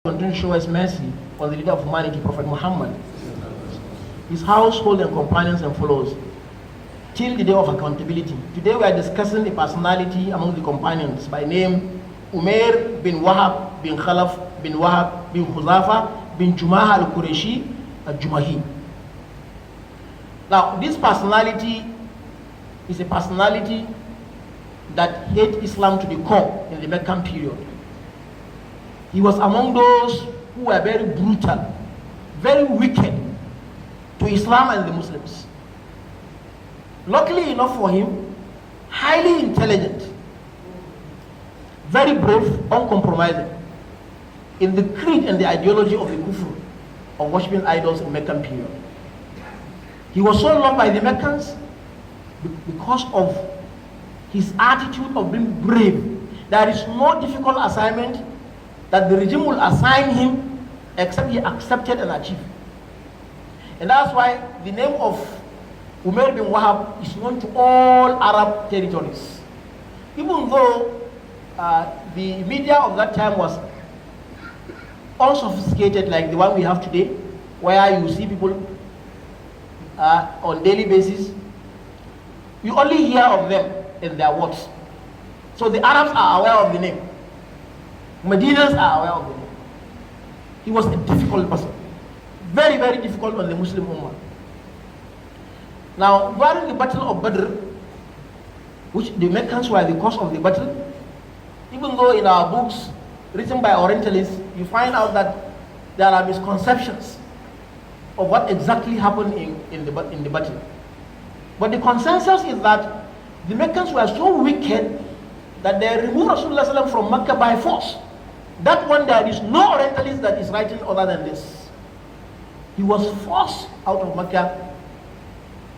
Continue to show us mercy on the leader of humanity, Prophet Muhammad, his household and companions and followers, till the day of accountability. Today we are discussing a personality among the companions by name Umayr bin Wahab bin Khalaf bin Wahab bin Huzafa bin Jumaha al-Qurayshi al-Jumahi. Now this personality is a personality that hate Islam to the core in the Meccan period. He was among those who were very brutal, very wicked to Islam and the Muslims. Luckily enough for him, highly intelligent, very brave, uncompromising in the creed and the ideology of the kufr of worshipping idols in Meccan period. He was so loved by the Meccans because of his attitude of being brave. There is no difficult assignment that the regime will assign him except he accepted and achieved. And that's why the name of Umayr bin Wahab is known to all Arab territories. Even though the media of that time was unsophisticated like the one we have today, where you see people on daily basis, you only hear of them in their words. So the Arabs are aware of the name. Medinas are aware of the name. He was a difficult person. Very, very difficult on the Muslim Ummah. Now, during the Battle of Badr, which the Meccans were the cause of the battle, even though in our books written by Orientalists, you find out that there are misconceptions of what exactly happened in the battle. But the consensus is that the Meccans were so wicked that they removed Rasulullah from Mecca by force. That one, there is no Orientalist that is writing other than this. He was forced out of Mecca.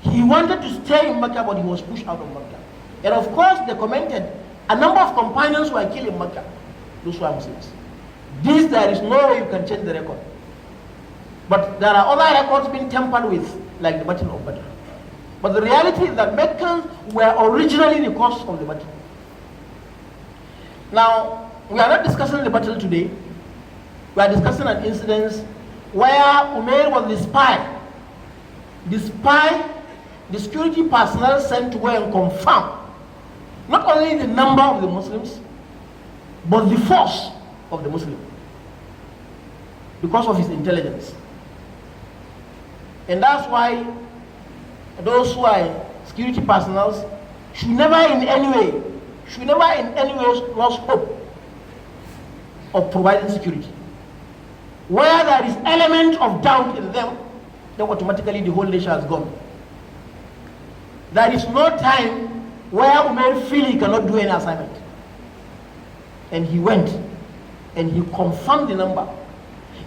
He wanted to stay in Mecca, but he was pushed out of Mecca. And of course, they commented, a number of companions were killed in Mecca. Those were Muslims. This, there is no way you can change the record. But there are other records being tampered with, like the Battle of Badr. But the reality is that Meccans were originally the cause of the battle. Now, we are not discussing the battle today. We are discussing an incident where Umayr was the spy. The spy, the security personnel sent to go and confirm not only the number of the Muslims, but the force of the Muslims, because of his intelligence. And that's why those who are security personnel should never in any way lose hope of providing security. Where there is element of doubt in them, then automatically the whole nation has gone. There is no time where Umayr feel he cannot do any assignment. And he went and he confirmed the number.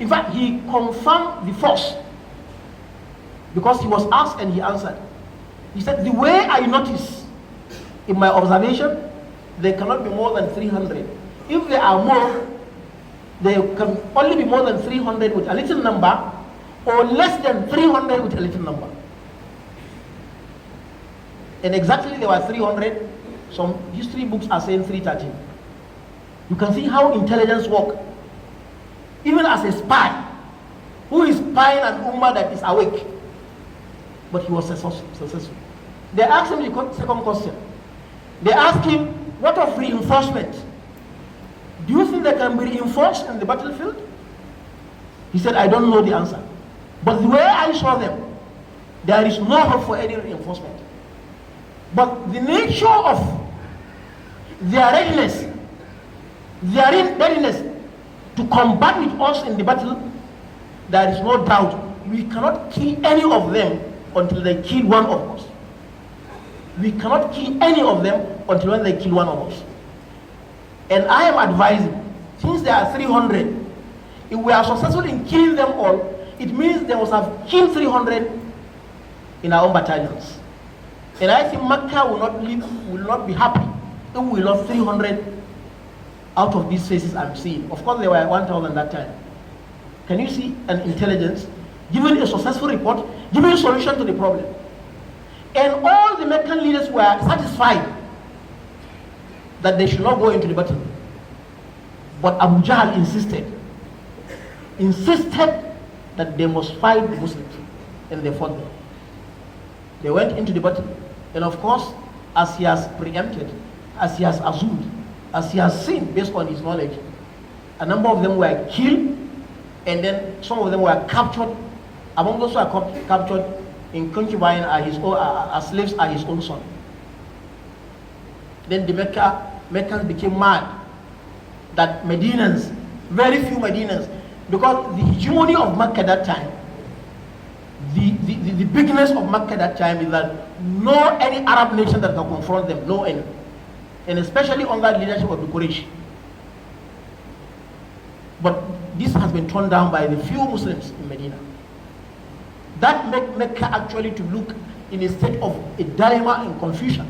In fact, he confirmed the force, because he was asked and he answered. He said, the way I notice in my observation, there cannot be more than 300. If there are more, there can only be more than 300 with a little number, or less than 300 with a little number. And exactly there were 300. Some history books are saying 313. You can see how intelligence works. Even as a spy, who is spying an ummah that is awake. But he was successful. They asked him the second question. They asked him, what of reinforcement? Do you think they can be reinforced in the battlefield? He said, I don't know the answer. But the way I saw them, there is no hope for any reinforcement. But the nature of their readiness to combat with us in the battle, there is no doubt we cannot kill any of them until they kill one of us. We cannot kill any of them until when they kill one of us. And I am advising, since there are 300, if we are successful in killing them all, it means they must have killed 300 in our own battalions. And I think Mecca will not be happy if we lost 300 out of these faces I'm seeing. Of course, there were 1,000 that time. Can you see an intelligence giving a successful report, giving a solution to the problem? And all the Meccan leaders were satisfied that they should not go into the battle. But Abuja insisted. insisted that they must fight the Muslims, and they fought them. They went into the battle, and of course, as he has preempted, as he has assumed, as he has seen based on his knowledge, a number of them were killed, and then some of them were captured. Among those who are captured in concubine as slaves are his own son. Then the Meccans became mad that Medinans, very few Medinans, because the hegemony of Mecca that time, the bigness of Mecca that time is that no any Arab nation that can confront them, no any. And especially under the leadership of the Quraysh. But this has been torn down by the few Muslims in Medina. That made Mecca actually to look in a state of a dilemma and confusion.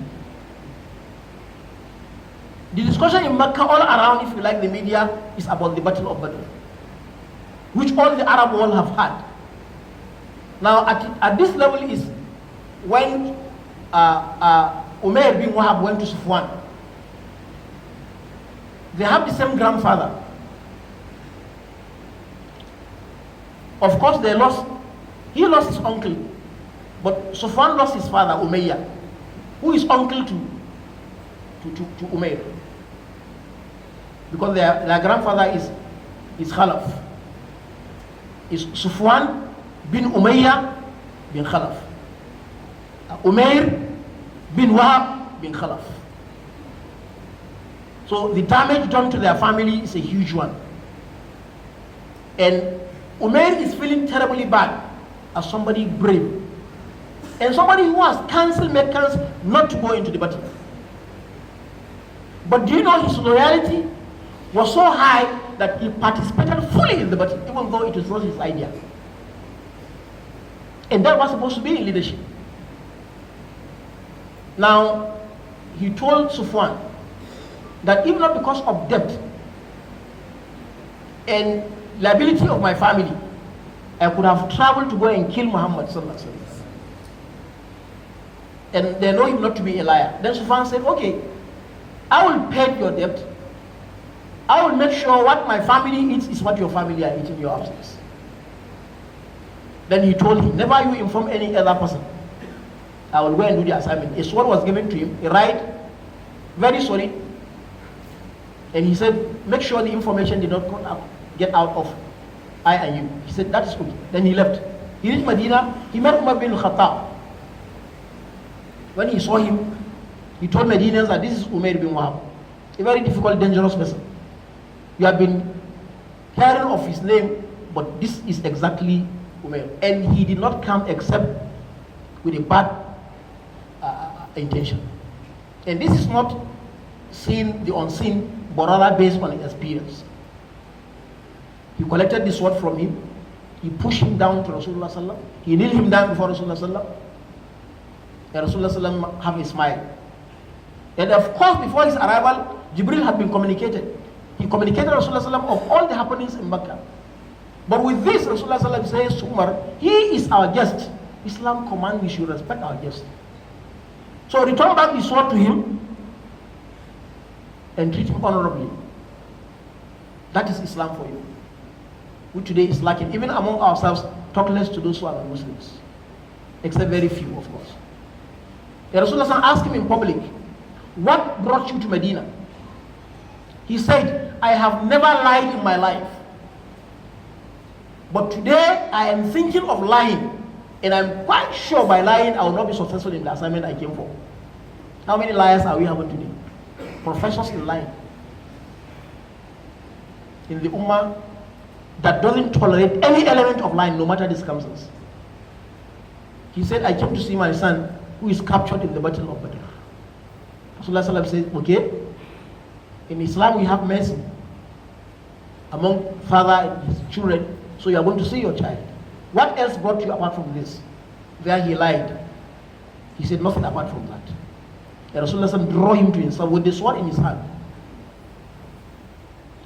The discussion in Mecca all around, if you like the media, is about the Battle of Badr, which all the Arab world have had. Now at this level is when Umayr bin Wahab went to Sufwan. They have the same grandfather. Of course he lost his uncle, but Sufwan lost his father, Umayr, who is uncle to Umayr. Because their grandfather is Khalaf. Is Sufwan bin Umayr bin Khalaf. Umayr bin Wahab bin Khalaf. So the damage done to their family is a huge one. And Umayr is feeling terribly bad as somebody brave. And somebody who has cancelled Meccans not to go into the battle. But do you know his loyalty was so high that he participated fully in the battle, even though it was not his idea. And that was supposed to be in leadership. Now, he told Sufwan that even not because of debt and liability of my family, I could have traveled to go and kill Muhammad sallallahu alaihi wasallam. And they know him not to be a liar. Then Sufyan said, okay, I will pay your debt. I will make sure what my family eats is what your family are eating in your absence. Then he told him, never you inform any other person. I will go and do the assignment. A sword was given to him, he write, very sorry. And he said, make sure the information did not get out of I and you. He said, that is good. Then he left. He reached Medina, he met Umar bin Khattab. When he saw him, he told Medinians that this is Umayr bin Wahab, a very difficult, dangerous person. You have been hearing of his name, but this is exactly Umayr. And he did not come except with a bad intention. And this is not seeing the unseen, but rather based on experience. He collected the sword from him. He pushed him down to Rasulullah sallallahu. He kneeled him down before Rasulullah sallallahu. And Rasulullah sallallahu have a smile. And of course, before his arrival, Jibril had been communicated. He communicated Rasulullah sallallahu of all the happenings in Mecca. But with this, Rasulullah sallallahu says to Umar, he is our guest. Islam commands we should respect our guest. So return back the sword to him and treat him honorably. That is Islam for you. Which today is lacking. Even among ourselves, talk less to those who are not Muslims. Except very few, of course. The Rasulullah asked him in public, what brought you to Medina? He said, I have never lied in my life. But today I am thinking of lying. And I'm quite sure by lying I will not be successful in the assignment I came for. How many liars are we having today? Professors in lying. In the Ummah that doesn't tolerate any element of lying, no matter the circumstance. He said, I came to see my son who is captured in the Battle of Badr. Rasulullah said, okay, in Islam we have mercy among father and his children, so you are going to see your child. What else brought you apart from this? There he lied. He said nothing apart from that. And Rasulullah drew him to himself with the sword in his hand.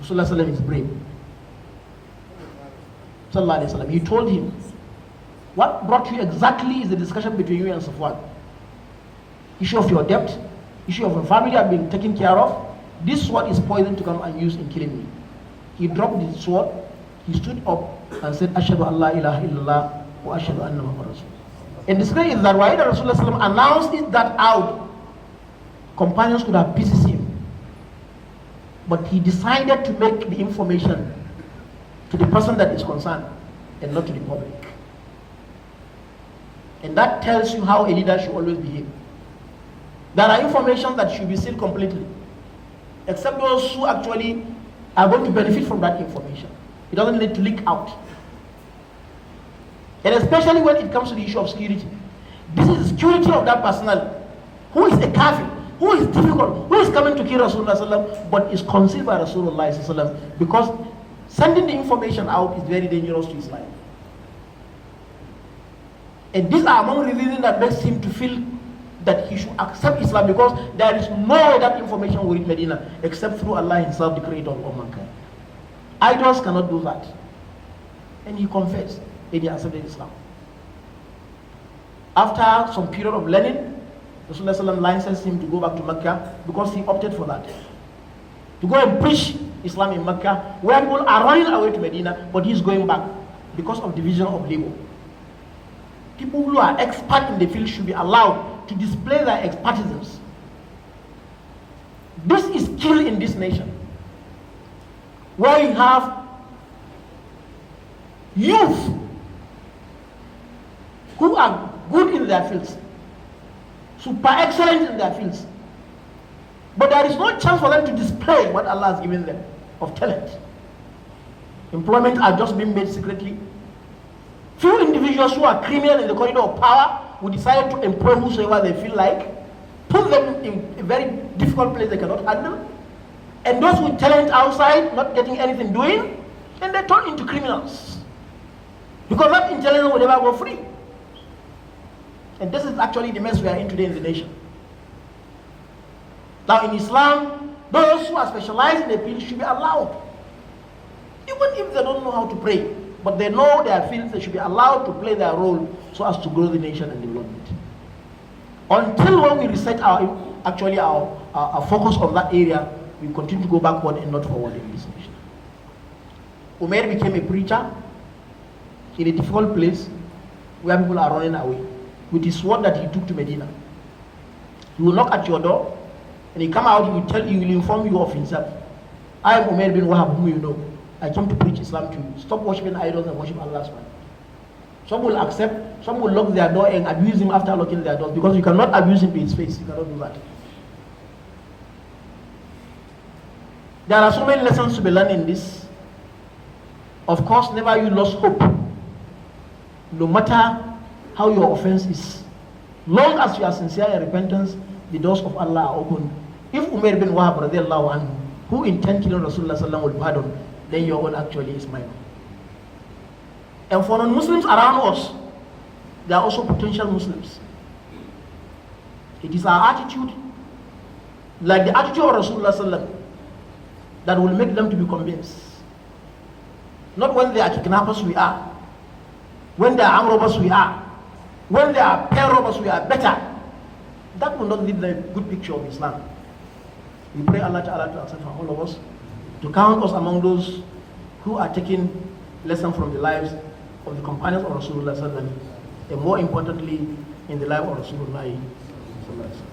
Rasulullah is brave. He told him, what brought you exactly is the discussion between you and Safwan. Issue of your debt, issue of your family have been taken care of. This sword is poison to come and use in killing me. He dropped the sword, he stood up and said, Ashhadu an la ilaha illallah wa ashhadu anna Muhammadan Rasulullah. And the story is that while the Rasulullah announced it that out, companions could have pieces him. But he decided to make the information to the person that is concerned and not to the public. And that tells you how a leader should always behave. There are information that should be sealed completely, except those who actually are going to benefit from that information. It doesn't need to leak out. And especially when it comes to the issue of security. This is the security of that personnel who is a kafir, who is difficult, who is coming to kill Rasulullah but is concealed by Rasulullah because sending the information out is very dangerous to his life. And these are among the reasons that makes him to feel that he should accept Islam, because there is no way that information will reach Medina except through Allah himself, the creator of all mankind. Idols cannot do that. And he confessed and he accepted Islam. After some period of learning, Rasulullah licensed him to go back to Mecca because he opted for that. To go and preach Islam in Mecca, where people are running away to Medina, but he's going back because of division of labor. People who are expert in the field should be allowed to display their expertise. This is skill in this nation, where you have youth who are good in their fields, super excellent in their fields, but there is no chance for them to display what Allah has given them of talent. Employment are just being made secretly. Few individuals who are criminal in the corridor of power who decide to employ whosoever they feel like, put them in a very difficult place they cannot handle, and those with talent outside not getting anything doing, and they turn into criminals because that intelligence will never go free. And this is actually the mess we are in today in the nation. Now in Islam, those who are specialized in the field should be allowed, even if they don't know how to pray, but they know their fields, they should be allowed to play their role so as to grow the nation and development. Until when we reset our focus on that area, we continue to go backward and not forward in this nation. Umayr became a preacher in a difficult place where people are running away with his sword that he took to Medina. He will knock at your door and he come out, he will inform you of himself. I am Umayr bin Wahab, whom you know. I came to preach Islam to you. Stop worshiping idols and worship Allah's one. Some will accept, some will lock their door and abuse him after locking their doors, because you cannot abuse him to his face. You cannot do that. There are so many lessons to be learned in this. Of course, never you lost hope. No matter how your offense is, long as you are sincere in repentance, the doors of Allah are open. If Umayr bin Wahab radiallahu anhu, who intend killing Rasulullah sallallahu will pardon, then your own actually is minor. And for non-Muslims around us, they are also potential Muslims. It is our attitude, like the attitude of Rasulullah sallallahu, that will make them to be convinced. Not when they are kidnappers we are, when they are armed robbers we are, when they are pair robbers we are better. That will not give them a good picture of Islam. We pray Allah Ta'ala to accept from all of us, to count us among those who are taking lesson from the lives of the companions of Rasulullah sallallahu alaihi wasallam, and more importantly in the life of Rasulullah sallallahu alaihi wasallam.